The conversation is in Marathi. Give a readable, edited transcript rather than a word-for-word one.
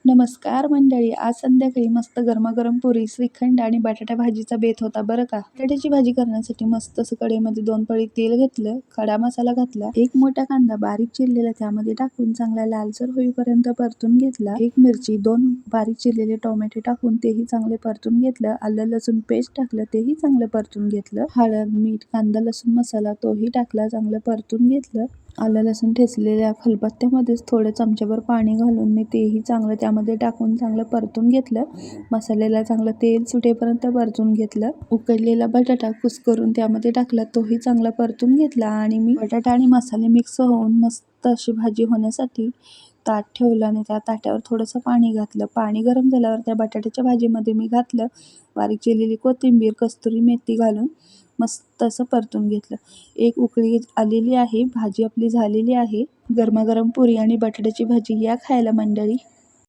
नमस्कार मंडळी, आज संध्याकाळी मस्त गरमागरम पुरी, श्रीखंड आणि बटाटा भाजीचा बेत होता बरं का. बटाट्याची भाजी करण्यासाठी मस्त असं कढईमध्ये 2 पळी तेल घेतलं, खडा मसाला घातला, एक मोठा कांदा बारीक चिरलेला त्यामध्ये टाकून चांगला लालसर होईपर्यंत परतून घेतला, एक मिरची, 2 बारीक चिरलेले टोमॅटो टाकून तेही चांगले परतून घेतलं, आलं लसूण पेस्ट टाकलं, तेही चांगलं परतून घेतलं, हळद, मीठ, कांदा लसूण मसाला तोही टाकला, चांगलं परतून घेतलं. आलं लसूण ठेचलेल्या खलबत्त्यामध्येच थोडं चमच्याभर पाणी घालून मी तेही चांगलं त्यामध्ये टाकून चांगलं परतून घेतलं. मसाल्याला चांगलं तेल सुटेपर्यंत परतून घेतलं. उकडलेला बटाटा कुस्करून त्यामध्ये टाकला, तोही चांगला परतून घेतला आणि मी बटाटा आणि मसाले मिक्स होऊन मस्त अशी भाजी होण्यासाठी ताट ठेवलं आणि त्या ताटावर थोडंसं पाणी घातलं. पाणी गरम झाल्यावर त्या बटाट्याच्या भाजीमध्ये मी घातलं बारीक चिरलेली कोथिंबीर, कस्तुरी मेथी घालून मस्त असं परतून घेतलं. एक उकळी आलेली आहे, भाजी आपली झालेली आहे. गरमागरम पुरी आणि बटाट्याची भाजी या खायला मंडळी.